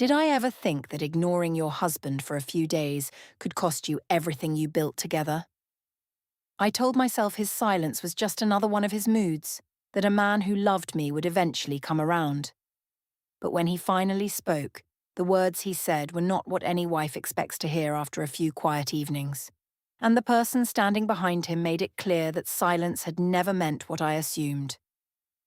Did I ever think that ignoring your husband for a few days could cost you everything you built together? I told myself his silence was just another one of his moods, that a man who loved me would eventually come around. But when he finally spoke, the words he said were not what any wife expects to hear after a few quiet evenings. And the person standing behind him made it clear that silence had never meant what I assumed.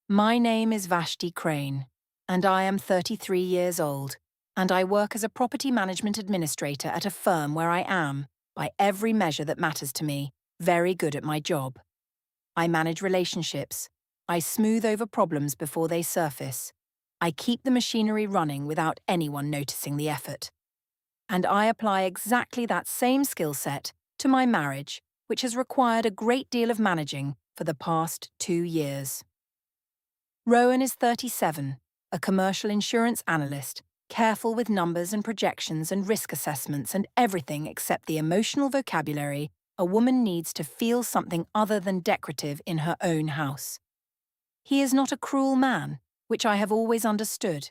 My name is Vashti Crane, and I am 33 years old, and I work as a property management administrator at a firm where I am, by every measure that matters to me, very good at my job. I manage relationships. I smooth over problems before they surface. I keep the machinery running without anyone noticing the effort. And I apply exactly that same skill set to my marriage, which has required a great deal of managing for the past 2 years. Rowan is 37, a commercial insurance analyst, careful with numbers and projections and risk assessments and everything except the emotional vocabulary a woman needs to feel something other than decorative in her own house. He is not a cruel man, which I have always understood.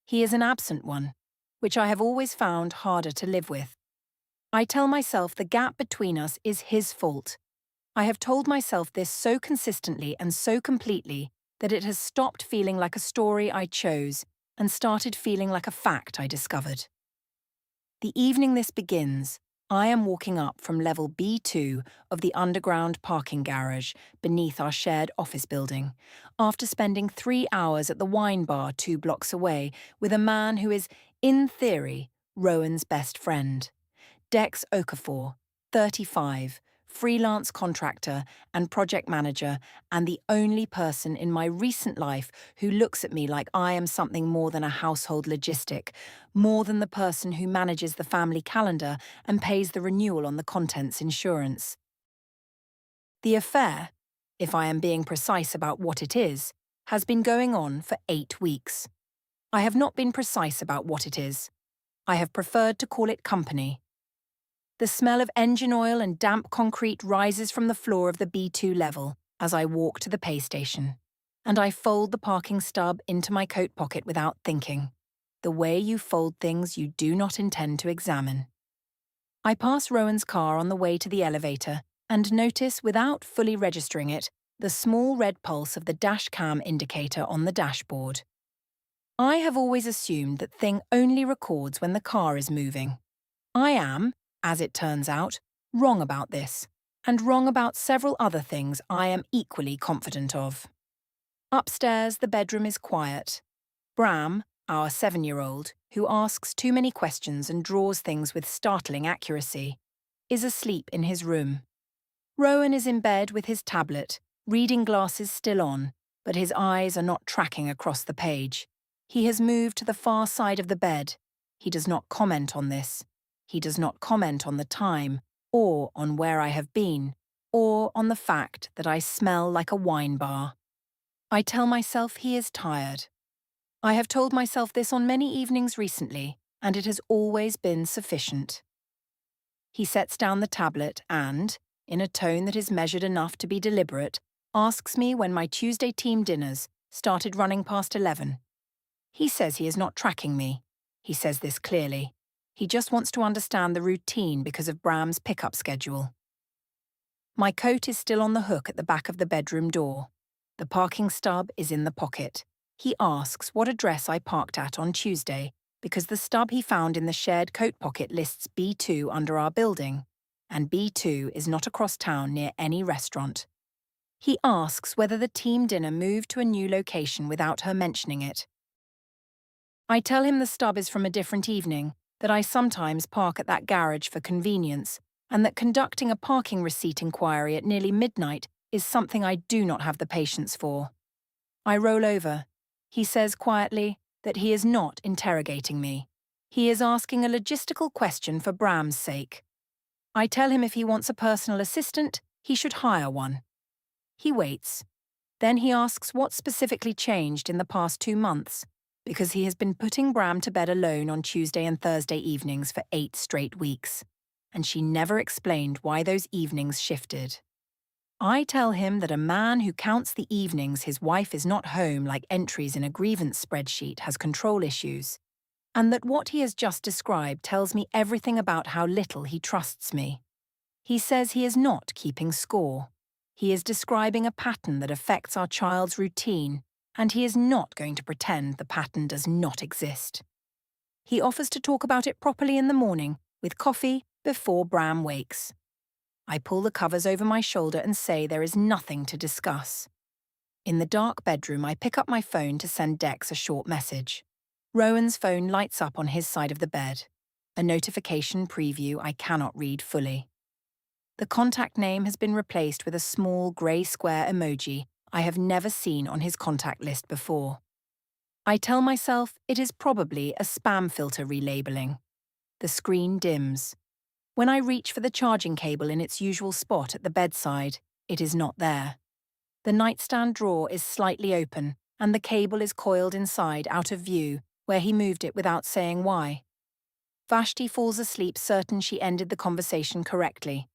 He is an absent one, which I have always found harder to live with. I tell myself the gap between us is his fault. I have told myself this so consistently and so completely that it has stopped feeling like a story I chose and started feeling like a fact I discovered. The evening this begins, I am walking up from level B2 of the underground parking garage beneath our shared office building, after spending 3 hours at the wine bar 2 blocks away with a man who is, in theory, Rowan's best friend. Dex Okafor, 35, freelance contractor and project manager, and the only person in my recent life who looks at me like I am something more than a household logistic, more than the person who manages the family calendar and pays the renewal on the contents insurance. The affair, if I am being precise about what it is, has been going on for 8 weeks. I have not been precise about what it is. I have preferred to call it company. The smell of engine oil and damp concrete rises from the floor of the B2 level as I walk to the pay station, and I fold the parking stub into my coat pocket without thinking, the way you fold things you do not intend to examine. I pass Rowan's car on the way to the elevator and notice, without fully registering it, the small red pulse of the dash cam indicator on the dashboard. I have always assumed that thing only records when the car is moving. I am, as it turns out, wrong about this, and wrong about several other things I am equally confident of. Upstairs, the bedroom is quiet. Bram, our 7-year-old, who asks too many questions and draws things with startling accuracy, is asleep in his room. Rowan is in bed with his tablet, reading glasses still on, but his eyes are not tracking across the page. He has moved to the far side of the bed. He does not comment on this. He does not comment on the time, or on where I have been, or on the fact that I smell like a wine bar. I tell myself he is tired. I have told myself this on many evenings recently, and it has always been sufficient. He sets down the tablet and, in a tone that is measured enough to be deliberate, asks me when my Tuesday team dinners started running past 11. He says he is not tracking me. He says this clearly. He just wants to understand the routine because of Bram's pickup schedule. My coat is still on the hook at the back of the bedroom door. The parking stub is in the pocket. He asks what address I parked at on Tuesday because the stub he found in the shared coat pocket lists B2 under our building, and B2 is not across town near any restaurant. He asks whether the team dinner moved to a new location without her mentioning it. I tell him the stub is from a different evening, that I sometimes park at that garage for convenience, and that conducting a parking receipt inquiry at nearly midnight is something I do not have the patience for. I roll over. He says quietly that he is not interrogating me. He is asking a logistical question for Bram's sake. I tell him if he wants a personal assistant, he should hire one. He waits. Then he asks what specifically changed in the past 2 months, because he has been putting Bram to bed alone on Tuesday and Thursday evenings for 8 straight weeks, and she never explained why those evenings shifted. I tell him that a man who counts the evenings his wife is not home like entries in a grievance spreadsheet has control issues, and that what he has just described tells me everything about how little he trusts me. He says he is not keeping score. He is describing a pattern that affects our child's routine, and he is not going to pretend the pattern does not exist. He offers to talk about it properly in the morning, with coffee, before Bram wakes. I pull the covers over my shoulder and say there is nothing to discuss. In the dark bedroom, I pick up my phone to send Dex a short message. Rowan's phone lights up on his side of the bed. A notification preview I cannot read fully. The contact name has been replaced with a small grey square emoji I have never seen on his contact list before. I tell myself it is probably a spam filter relabeling. The screen dims. When I reach for the charging cable in its usual spot at the bedside, it is not there. The nightstand drawer is slightly open, and the cable is coiled inside out of view, where he moved it without saying why. Vashti falls asleep certain she ended the conversation correctly.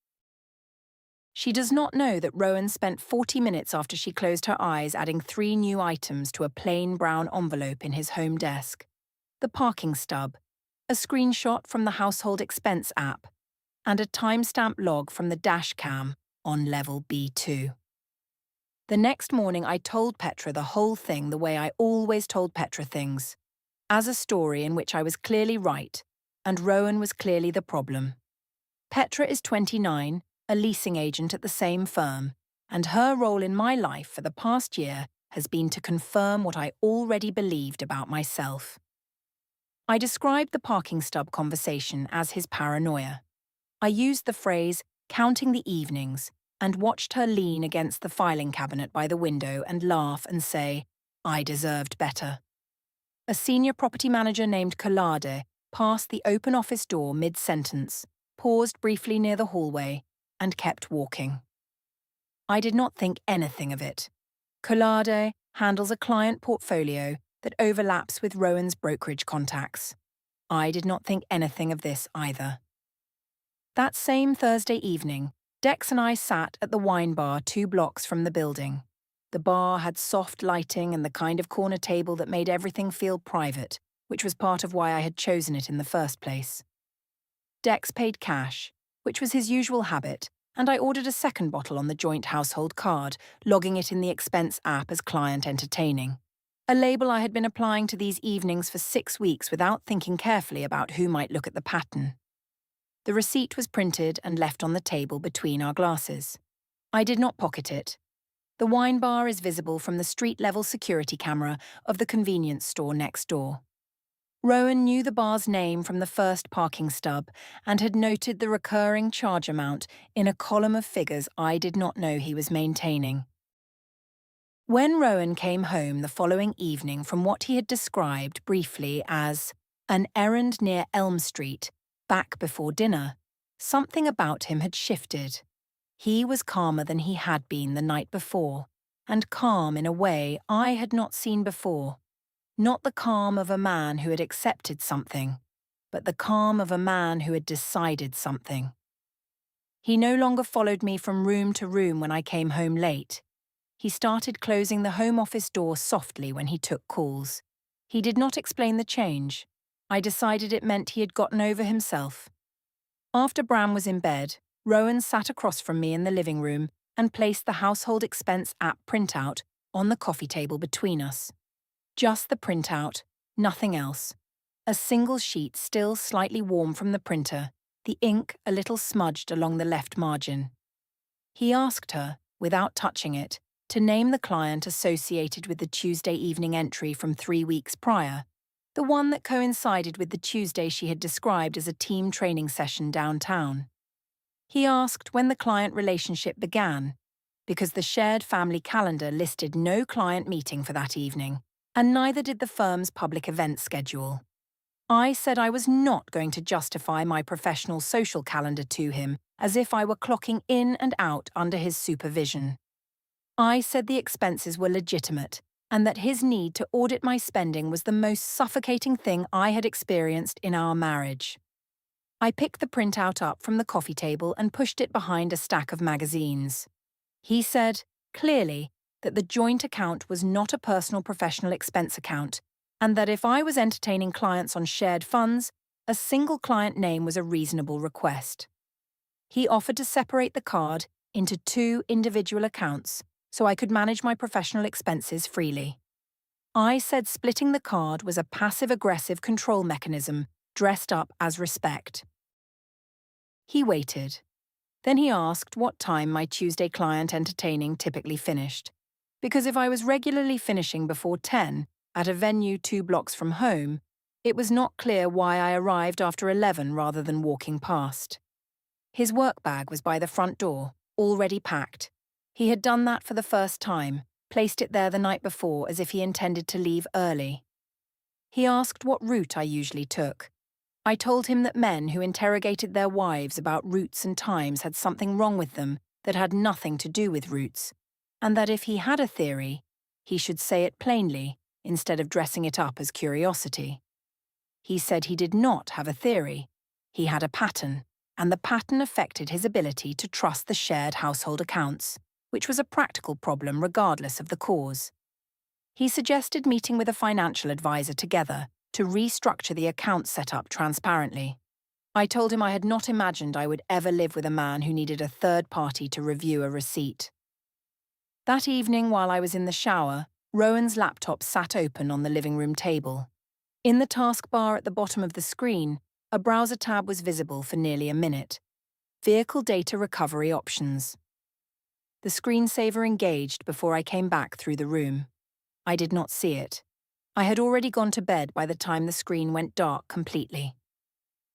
She does not know that Rowan spent 40 minutes after she closed her eyes adding 3 new items to a plain brown envelope in his home desk. The parking stub, a screenshot from the household expense app, and a timestamp log from the dash cam on level B2. The next morning I told Petra the whole thing the way I always told Petra things, as a story in which I was clearly right, and Rowan was clearly the problem. Petra is 29, a leasing agent at the same firm, and her role in my life for the past year has been to confirm what I already believed about myself. I described the parking stub conversation as his paranoia. I used the phrase, counting the evenings, and watched her lean against the filing cabinet by the window and laugh and say, I deserved better. A senior property manager named Collade passed the open office door mid-sentence, paused briefly near the hallway, and kept walking. I did not think anything of it. Collade handles a client portfolio that overlaps with Rowan's brokerage contacts. I did not think anything of this either. That same Thursday evening, Dex and I sat at the wine bar 2 blocks from the building. The bar had soft lighting and the kind of corner table that made everything feel private, which was part of why I had chosen it in the first place. Dex paid cash, which was his usual habit, and I ordered a second bottle on the joint household card, logging it in the expense app as client entertaining. A label I had been applying to these evenings for 6 weeks without thinking carefully about who might look at the pattern. The receipt was printed and left on the table between our glasses. I did not pocket it. The wine bar is visible from the street-level security camera of the convenience store next door. Rowan knew the bar's name from the first parking stub and had noted the recurring charge amount in a column of figures I did not know he was maintaining. When Rowan came home the following evening from what he had described briefly as an errand near Elm Street, back before dinner, something about him had shifted. He was calmer than he had been the night before, and calm in a way I had not seen before. Not the calm of a man who had accepted something, but the calm of a man who had decided something. He no longer followed me from room to room when I came home late. He started closing the home office door softly when he took calls. He did not explain the change. I decided it meant he had gotten over himself. After Bram was in bed, Rowan sat across from me in the living room and placed the household expense app printout on the coffee table between us. Just the printout, nothing else. A single sheet still slightly warm from the printer, the ink a little smudged along the left margin. He asked her, without touching it, to name the client associated with the Tuesday evening entry from 3 weeks prior, the one that coincided with the Tuesday she had described as a team training session downtown. He asked when the client relationship began, because the shared family calendar listed no client meeting for that evening, and neither did the firm's public event schedule. I said I was not going to justify my professional social calendar to him as if I were clocking in and out under his supervision. I said the expenses were legitimate and that his need to audit my spending was the most suffocating thing I had experienced in our marriage. I picked the printout up from the coffee table and pushed it behind a stack of magazines. He said, clearly, that the joint account was not a personal professional expense account, and that if I was entertaining clients on shared funds, a single client name was a reasonable request. He offered to separate the card into 2 individual accounts so I could manage my professional expenses freely. I said splitting the card was a passive-aggressive control mechanism dressed up as respect. He waited. Then he asked what time my Tuesday client entertaining typically finished. Because if I was regularly finishing before 10 at a venue 2 blocks from home, it was not clear why I arrived after 11 rather than walking past. His work bag was by the front door, already packed. He had done that for the first time, placed it there the night before as if he intended to leave early. He asked what route I usually took. I told him that men who interrogated their wives about routes and times had something wrong with them that had nothing to do with routes, and that if he had a theory, he should say it plainly instead of dressing it up as curiosity. He said he did not have a theory. He had a pattern, and the pattern affected his ability to trust the shared household accounts, which was a practical problem regardless of the cause. He suggested meeting with a financial advisor together to restructure the account setup transparently. I told him I had not imagined I would ever live with a man who needed a third party to review a receipt. That evening, while I was in the shower, Rowan's laptop sat open on the living room table. In the taskbar at the bottom of the screen, a browser tab was visible for nearly a minute. Vehicle data recovery options. The screensaver engaged before I came back through the room. I did not see it. I had already gone to bed by the time the screen went dark completely.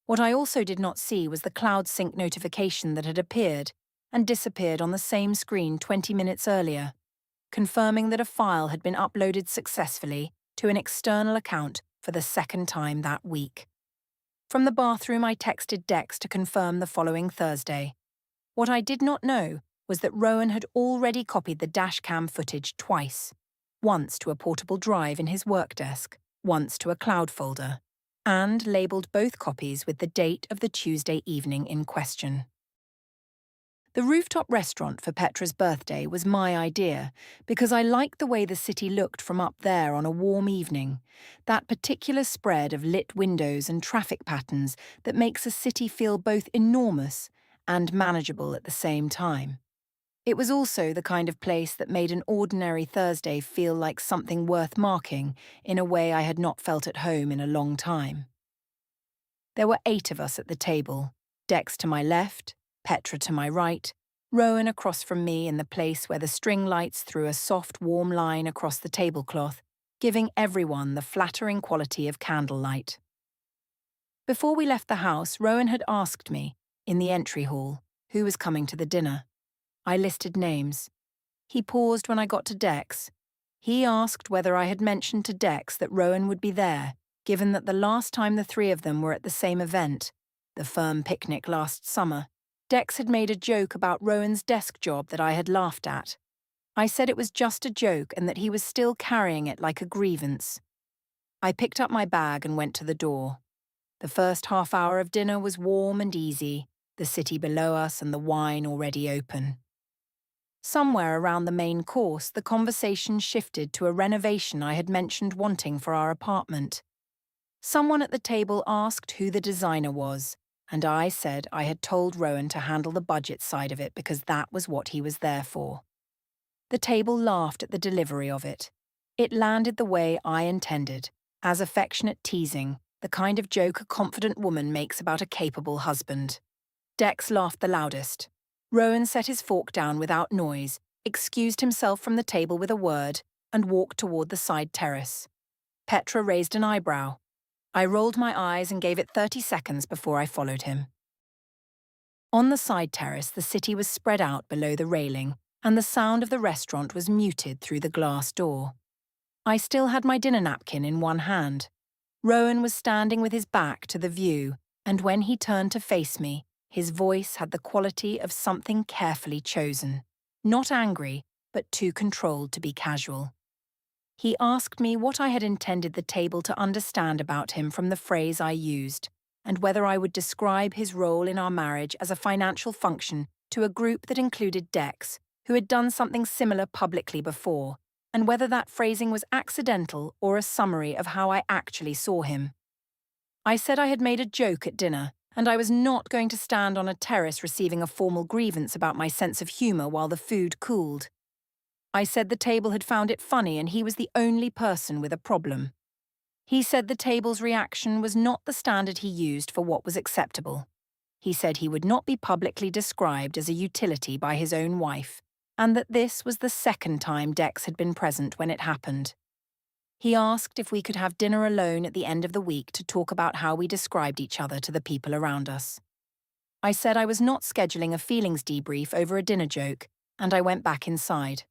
What I also did not see was the cloud sync notification that had appeared and disappeared on the same screen 20 minutes earlier, confirming that a file had been uploaded successfully to an external account for the second time that week. From the bathroom, I texted Dex to confirm the following Thursday. What I did not know was that Rowan had already copied the dashcam footage twice. Once to a portable drive in his work desk, once to a cloud folder, and labelled both copies with the date of the Tuesday evening in question. The rooftop restaurant for Petra's birthday was my idea because I liked the way the city looked from up there on a warm evening, that particular spread of lit windows and traffic patterns that makes a city feel both enormous and manageable at the same time. It was also the kind of place that made an ordinary Thursday feel like something worth marking in a way I had not felt at home in a long time. There were 8 of us at the table, Dex to my left, Petra to my right, Rowan across from me in the place where the string lights threw a soft, warm line across the tablecloth, giving everyone the flattering quality of candlelight. Before we left the house, Rowan had asked me, in the entry hall, who was coming to the dinner. I listed names. He paused when I got to Dex. He asked whether I had mentioned to Dex that Rowan would be there, given that the last time the 3 of them were at the same event, the firm picnic last summer, Dex had made a joke about Rowan's desk job that I had laughed at. I said it was just a joke and that he was still carrying it like a grievance. I picked up my bag and went to the door. The first half hour of dinner was warm and easy, the city below us and the wine already open. Somewhere around the main course, the conversation shifted to a renovation I had mentioned wanting for our apartment. Someone at the table asked who the designer was, and I said I had told Rowan to handle the budget side of it because that was what he was there for. The table laughed at the delivery of it. It landed the way I intended, as affectionate teasing, the kind of joke a confident woman makes about a capable husband. Dex laughed the loudest. Rowan set his fork down without noise, excused himself from the table with a word, and walked toward the side terrace. Petra raised an eyebrow. I rolled my eyes and gave it 30 seconds before I followed him. On the side terrace, the city was spread out below the railing, and the sound of the restaurant was muted through the glass door. I still had my dinner napkin in one hand. Rowan was standing with his back to the view, and when he turned to face me, his voice had the quality of something carefully chosen. Not angry, but too controlled to be casual. He asked me what I had intended the table to understand about him from the phrase I used, and whether I would describe his role in our marriage as a financial function to a group that included Dex, who had done something similar publicly before, and whether that phrasing was accidental or a summary of how I actually saw him. I said I had made a joke at dinner, and I was not going to stand on a terrace receiving a formal grievance about my sense of humour while the food cooled. I said the table had found it funny and he was the only person with a problem. He said the table's reaction was not the standard he used for what was acceptable. He said he would not be publicly described as a utility by his own wife, and that this was the second time Dex had been present when it happened. He asked if we could have dinner alone at the end of the week to talk about how we described each other to the people around us. I said I was not scheduling a feelings debrief over a dinner joke, and I went back inside.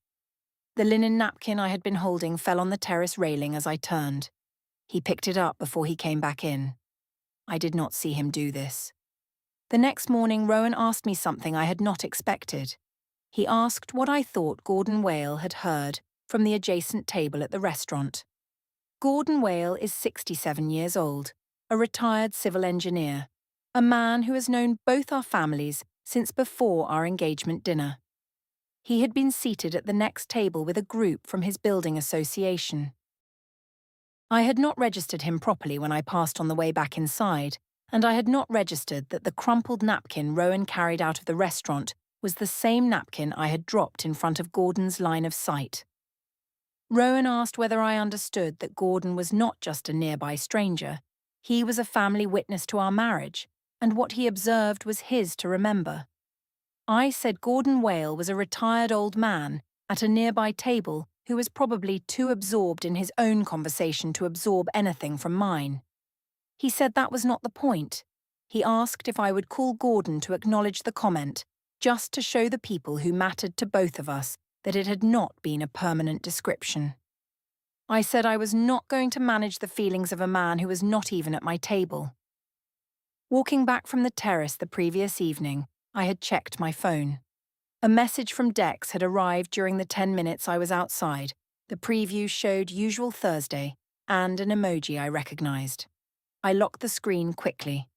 The linen napkin I had been holding fell on the terrace railing as I turned. He picked it up before he came back in. I did not see him do this. The next morning, Rowan asked me something I had not expected. He asked what I thought Gordon Whale had heard from the adjacent table at the restaurant. Gordon Whale is 67 years old, a retired civil engineer, a man who has known both our families since before our engagement dinner. He had been seated at the next table with a group from his building association. I had not registered him properly when I passed on the way back inside, and I had not registered that the crumpled napkin Rowan carried out of the restaurant was the same napkin I had dropped in front of Gordon's line of sight. Rowan asked whether I understood that Gordon was not just a nearby stranger. He was a family witness to our marriage, and what he observed was his to remember. I said Gordon Whale was a retired old man at a nearby table who was probably too absorbed in his own conversation to absorb anything from mine. He said that was not the point. He asked if I would call Gordon to acknowledge the comment, just to show the people who mattered to both of us that it had not been a permanent description. I said I was not going to manage the feelings of a man who was not even at my table. Walking back from the terrace the previous evening, I had checked my phone. A message from Dex had arrived during the 10 minutes I was outside. The preview showed usual Thursday and an emoji I recognized. I locked the screen quickly.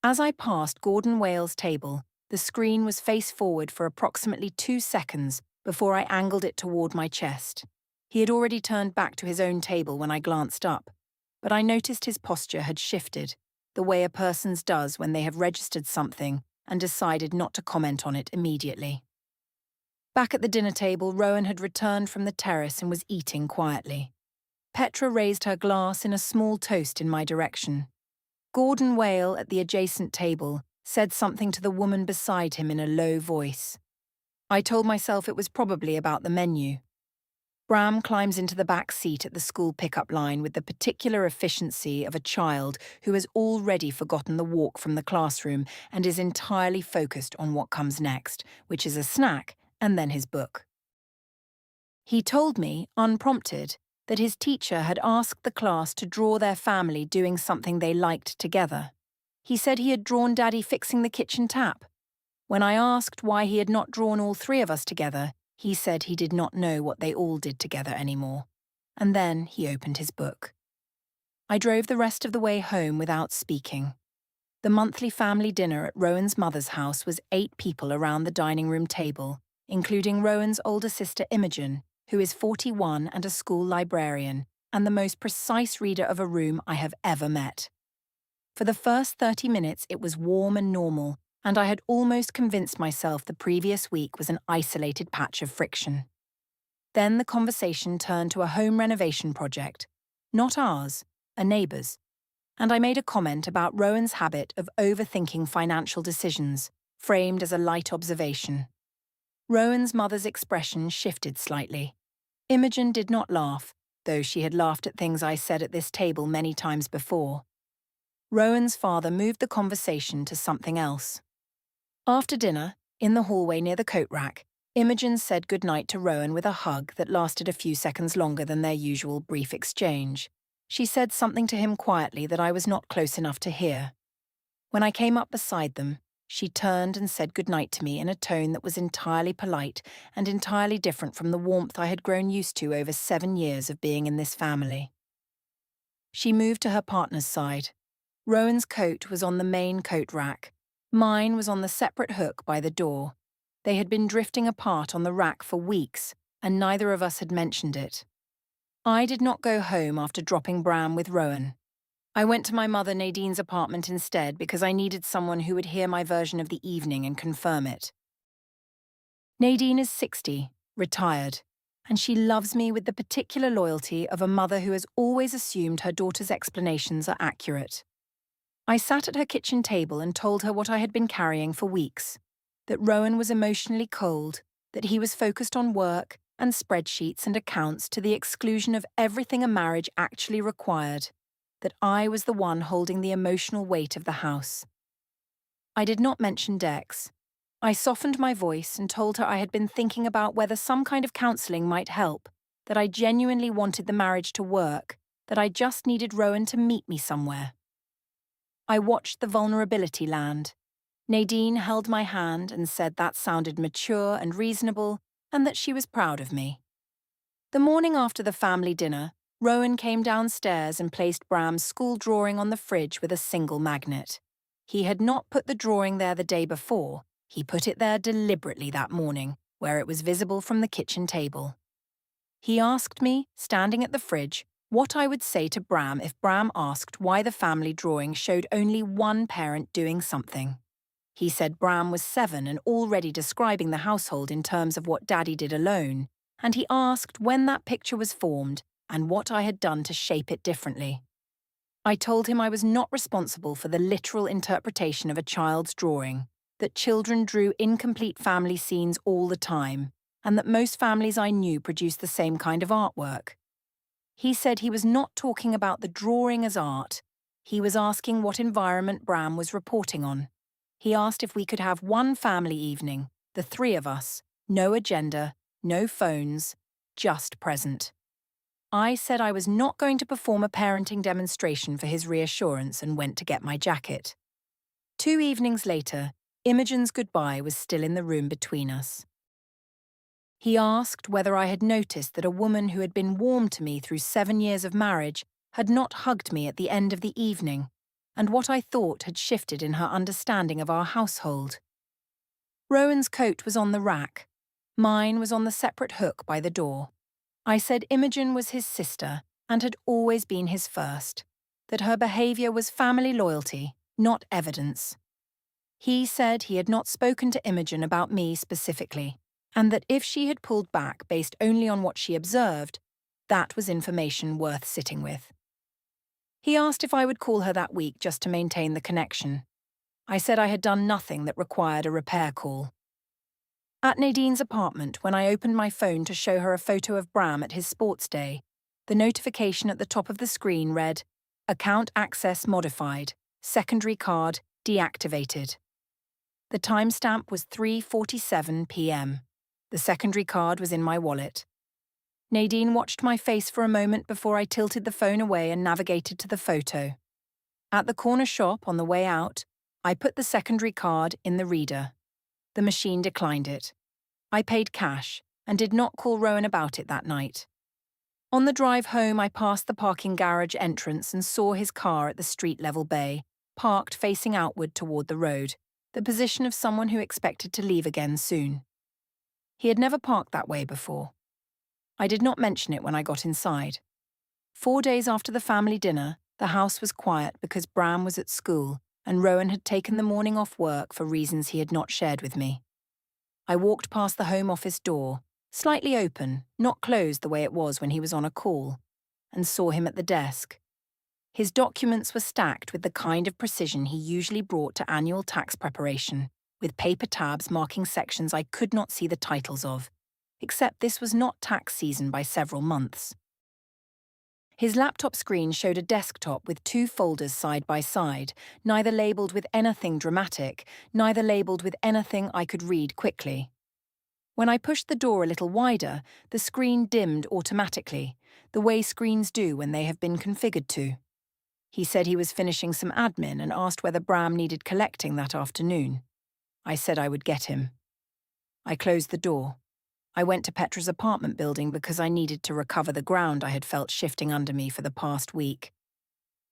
As I passed Gordon Whale's table, the screen was face forward for approximately 2 seconds before I angled it toward my chest. He had already turned back to his own table when I glanced up, but I noticed his posture had shifted, the way a person's does when they have registered something and decided not to comment on it immediately. Back at the dinner table, Rowan had returned from the terrace and was eating quietly. Petra raised her glass in a small toast in my direction. Gordon Whale at the adjacent table said something to the woman beside him in a low voice. I told myself it was probably about the menu. Bram climbs into the back seat at the school pickup line with the particular efficiency of a child who has already forgotten the walk from the classroom and is entirely focused on what comes next, which is a snack and then his book. He told me, unprompted, that his teacher had asked the class to draw their family doing something they liked together. He said he had drawn Daddy fixing the kitchen tap. When I asked why he had not drawn all 3 of us together, he said he did not know what they all did together anymore. And then he opened his book. I drove the rest of the way home without speaking. The monthly family dinner at Rowan's mother's house was 8 people around the dining room table, including Rowan's older sister Imogen, who is 41 and a school librarian, and the most precise reader of a room I have ever met. For the first 30 minutes it was warm and normal, and I had almost convinced myself the previous week was an isolated patch of friction. Then the conversation turned to a home renovation project, not ours, a neighbour's, and I made a comment about Rowan's habit of overthinking financial decisions, framed as a light observation. Rowan's mother's expression shifted slightly. Imogen did not laugh, though she had laughed at things I said at this table many times before. Rowan's father moved the conversation to something else. After dinner, in the hallway near the coat rack, Imogen said goodnight to Rowan with a hug that lasted a few seconds longer than their usual brief exchange. She said something to him quietly that I was not close enough to hear. When I came up beside them, she turned and said goodnight to me in a tone that was entirely polite and entirely different from the warmth I had grown used to over 7 years of being in this family. She moved to her partner's side. Rowan's coat was on the main coat rack. Mine was on the separate hook by the door. They had been drifting apart on the rack for weeks, and neither of us had mentioned it. I did not go home after dropping Bram with Rowan. I went to my mother Nadine's apartment instead because I needed someone who would hear my version of the evening and confirm it. Nadine is 60, retired, and she loves me with the particular loyalty of a mother who has always assumed her daughter's explanations are accurate. I sat at her kitchen table and told her what I had been carrying for weeks, that Rowan was emotionally cold, that he was focused on work and spreadsheets and accounts to the exclusion of everything a marriage actually required, that I was the one holding the emotional weight of the house. I did not mention Dex. I softened my voice and told her I had been thinking about whether some kind of counselling might help, that I genuinely wanted the marriage to work, that I just needed Rowan to meet me somewhere. I watched the vulnerability land. Nadine held my hand and said that sounded mature and reasonable and that she was proud of me. The morning after the family dinner, Rowan came downstairs and placed Bram's school drawing on the fridge with a single magnet. He had not put the drawing there the day before. He put it there deliberately that morning, where it was visible from the kitchen table. He asked me, standing at the fridge, what I would say to Bram if Bram asked why the family drawing showed only one parent doing something. He said Bram was 7 and already describing the household in terms of what Daddy did alone, and he asked when that picture was formed and what I had done to shape it differently. I told him I was not responsible for the literal interpretation of a child's drawing, that children drew incomplete family scenes all the time, and that most families I knew produced the same kind of artwork. He said he was not talking about the drawing as art. He was asking what environment Bram was reporting on. He asked if we could have one family evening, the 3 of us, no agenda, no phones, just present. I said I was not going to perform a parenting demonstration for his reassurance and went to get my jacket. 2 evenings later, Imogen's goodbye was still in the room between us. He asked whether I had noticed that a woman who had been warm to me through 7 years of marriage had not hugged me at the end of the evening, and what I thought had shifted in her understanding of our household. Rowan's coat was on the rack. Mine was on the separate hook by the door. I said Imogen was his sister and had always been his first, that her behaviour was family loyalty, not evidence. He said he had not spoken to Imogen about me specifically, and that if she had pulled back based only on what she observed, that was information worth sitting with. He asked if I would call her that week just to maintain the connection. I said I had done nothing that required a repair call. At Nadine's apartment, when I opened my phone to show her a photo of Bram at his sports day, the notification at the top of the screen read, "Account access modified, secondary card deactivated." The timestamp was 3:47 p.m. The secondary card was in my wallet. Nadine watched my face for a moment before I tilted the phone away and navigated to the photo. At the corner shop on the way out, I put the secondary card in the reader. The machine declined it. I paid cash and did not call Rowan about it that night. On the drive home, I passed the parking garage entrance and saw his car at the street-level bay, parked facing outward toward the road, the position of someone who expected to leave again soon. He had never parked that way before. I did not mention it when I got inside. 4 days after the family dinner, the house was quiet because Bram was at school and Rowan had taken the morning off work for reasons he had not shared with me. I walked past the Home Office door, slightly open, not closed the way it was when he was on a call, and saw him at the desk. His documents were stacked with the kind of precision he usually brought to annual tax preparation, with paper tabs marking sections I could not see the titles of, except this was not tax season by several months. His laptop screen showed a desktop with 2 folders side by side, neither labelled with anything dramatic, neither labelled with anything I could read quickly. When I pushed the door a little wider, the screen dimmed automatically, the way screens do when they have been configured to. He said he was finishing some admin and asked whether Bram needed collecting that afternoon. I said I would get him. I closed the door. I went to Petra's apartment building because I needed to recover the ground I had felt shifting under me for the past week.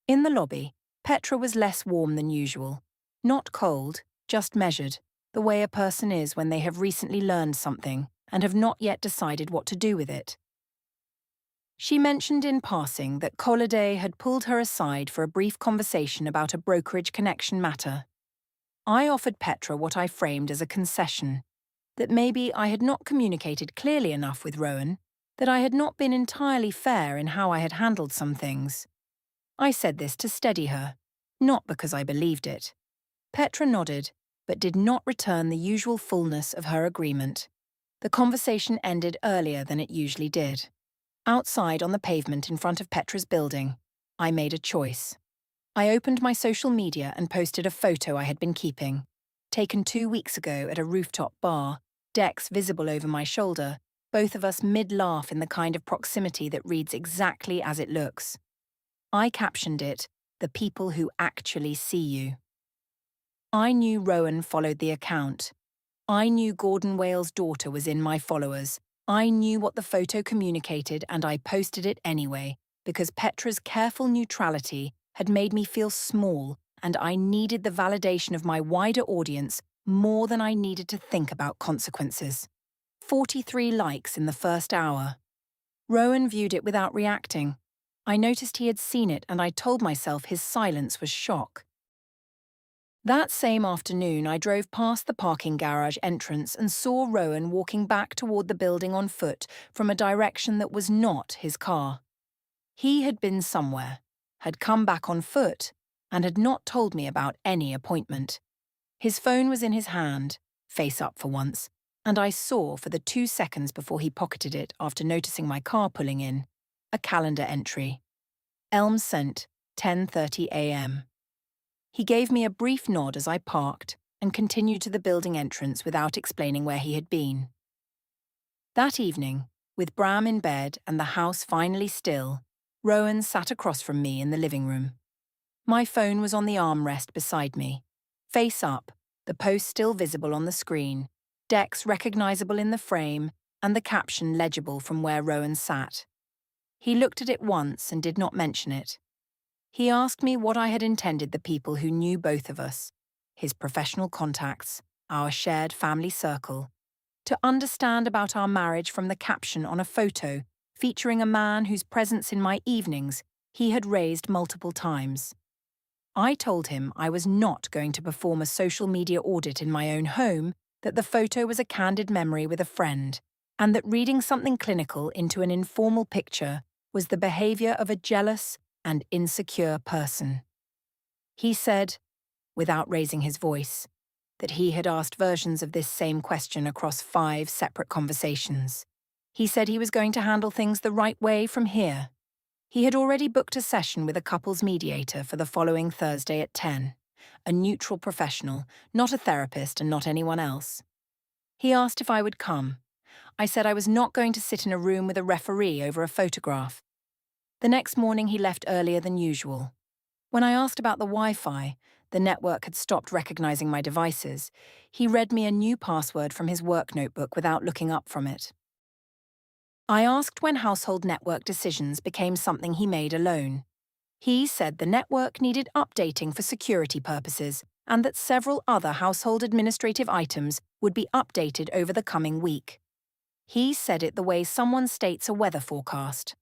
In the lobby, Petra was less warm than usual. Not cold, just measured, the way a person is when they have recently learned something, and have not yet decided what to do with it. She mentioned in passing that Colliday had pulled her aside for a brief conversation about a brokerage connection matter. I offered Petra what I framed as a concession, that maybe I had not communicated clearly enough with Rowan, that I had not been entirely fair in how I had handled some things. I said this to steady her, not because I believed it. Petra nodded, but did not return the usual fullness of her agreement. The conversation ended earlier than it usually did. Outside on the pavement in front of Petra's building, I made a choice. I opened my social media and posted a photo I had been keeping, taken 2 weeks ago at a rooftop bar, decks visible over my shoulder, both of us mid-laugh in the kind of proximity that reads exactly as it looks. I captioned it, "The people who actually see you." I knew Rowan followed the account. I knew Gordon Wales' daughter was in my followers. I knew what the photo communicated, and I posted it anyway, because Petra's careful neutrality had made me feel small, and I needed the validation of my wider audience more than I needed to think about consequences. 43 likes in the first hour. Rowan viewed it without reacting. I noticed he had seen it, and I told myself his silence was shock. That same afternoon, I drove past the parking garage entrance and saw Rowan walking back toward the building on foot from a direction that was not his car. He had been somewhere, had come back on foot, and had not told me about any appointment. His phone was in his hand, face up for once, and I saw, for the 2 seconds before he pocketed it after noticing my car pulling in, a calendar entry. Elm Scent, 10:30 a.m. He gave me a brief nod as I parked and continued to the building entrance without explaining where he had been. That evening, with Bram in bed and the house finally still, Rowan sat across from me in the living room. My phone was on the armrest beside me. Face up, the post still visible on the screen, Dex recognizable in the frame, and the caption legible from where Rowan sat. He looked at it once and did not mention it. He asked me what I had intended the people who knew both of us, his professional contacts, our shared family circle, to understand about our marriage from the caption on a photo featuring a man whose presence in my evenings he had raised multiple times. I told him I was not going to perform a social media audit in my own home, that the photo was a candid memory with a friend, and that reading something clinical into an informal picture was the behavior of a jealous and insecure person. He said, without raising his voice, that he had asked versions of this same question across 5 separate conversations. He said he was going to handle things the right way from here. He had already booked a session with a couples mediator for the following Thursday at 10, a neutral professional, not a therapist and not anyone else. He asked if I would come. I said I was not going to sit in a room with a referee over a photograph. The next morning he left earlier than usual. When I asked about the Wi-Fi, the network had stopped recognizing my devices. He read me a new password from his work notebook without looking up from it. I asked when household network decisions became something he made alone. He said the network needed updating for security purposes and that several other household administrative items would be updated over the coming week. He said it the way someone states a weather forecast.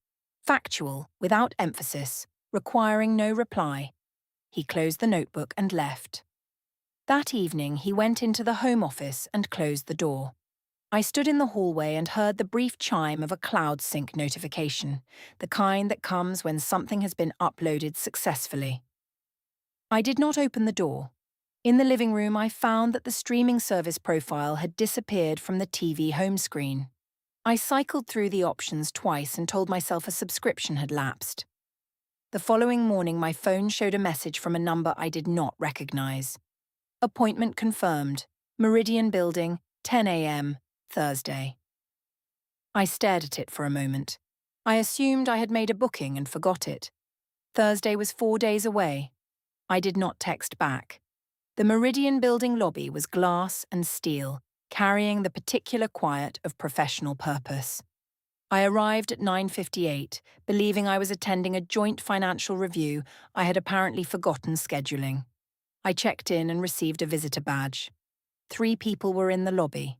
Factual, without emphasis, requiring no reply. He closed the notebook and left. That evening, he went into the home office and closed the door. I stood in the hallway and heard the brief chime of a cloud sync notification, the kind that comes when something has been uploaded successfully. I did not open the door. In the living room, I found that the streaming service profile had disappeared from the TV home screen. I cycled through the options twice and told myself a subscription had lapsed. The following morning, my phone showed a message from a number I did not recognize. Appointment confirmed. Meridian Building, 10 a.m., Thursday. I stared at it for a moment. I assumed I had made a booking and forgot it. Thursday was 4 days away. I did not text back. The Meridian Building lobby was glass and steel, carrying the particular quiet of professional purpose. I arrived at 9:58, believing I was attending a joint financial review I had apparently forgotten scheduling. I checked in and received a visitor badge. 3 people were in the lobby.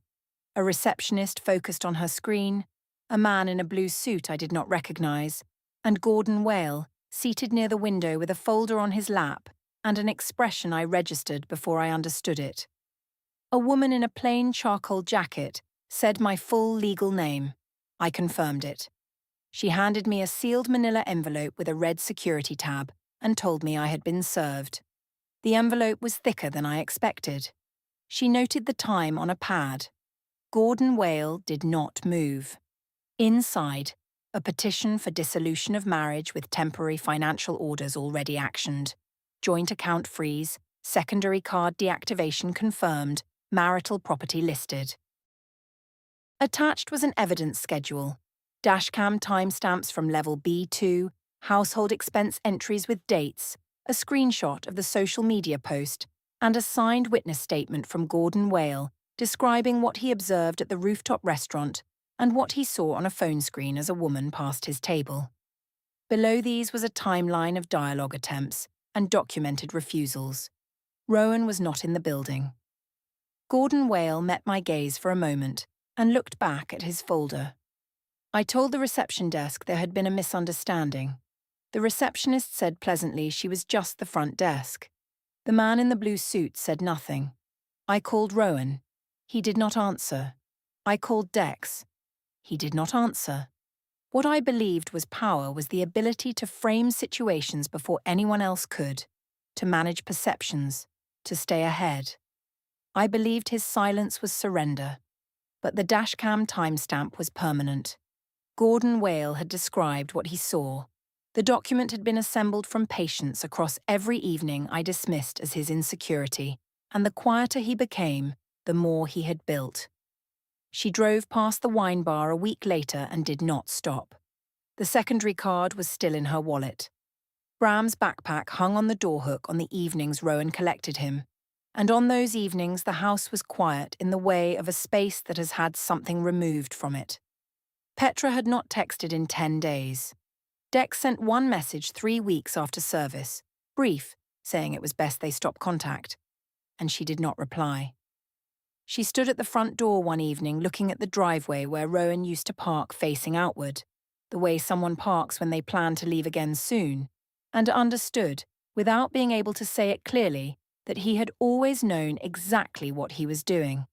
A receptionist focused on her screen, a man in a blue suit I did not recognize, and Gordon Whale, seated near the window with a folder on his lap and an expression I registered before I understood it. A woman in a plain charcoal jacket said my full legal name. I confirmed it. She handed me a sealed manila envelope with a red security tab and told me I had been served. The envelope was thicker than I expected. She noted the time on a pad. Gordon Whale did not move. Inside, a petition for dissolution of marriage with temporary financial orders already actioned, joint account freeze, secondary card deactivation confirmed, marital property listed. Attached was an evidence schedule, dashcam timestamps from level B2, household expense entries with dates, a screenshot of the social media post, and a signed witness statement from Gordon Whale describing what he observed at the rooftop restaurant and what he saw on a phone screen as a woman passed his table. Below these was a timeline of dialogue attempts and documented refusals. Rowan was not in the building. Gordon Whale met my gaze for a moment and looked back at his folder. I told the reception desk there had been a misunderstanding. The receptionist said pleasantly she was just the front desk. The man in the blue suit said nothing. I called Rowan. He did not answer. I called Dex. He did not answer. What I believed was power was the ability to frame situations before anyone else could, to manage perceptions, to stay ahead. I believed his silence was surrender, but the dashcam timestamp was permanent. Gordon Whale had described what he saw. The document had been assembled from patience across every evening I dismissed as his insecurity, and the quieter he became, the more he had built. She drove past the wine bar a week later and did not stop. The secondary card was still in her wallet. Bram's backpack hung on the door hook on the evenings Rowan collected him, and on those evenings the house was quiet in the way of a space that has had something removed from it. Petra had not texted in 10 days. Dex sent one message 3 weeks after service, brief, saying it was best they stop contact, and she did not reply. She stood at the front door one evening looking at the driveway where Rowan used to park facing outward, the way someone parks when they plan to leave again soon, and understood, without being able to say it clearly, that he had always known exactly what he was doing.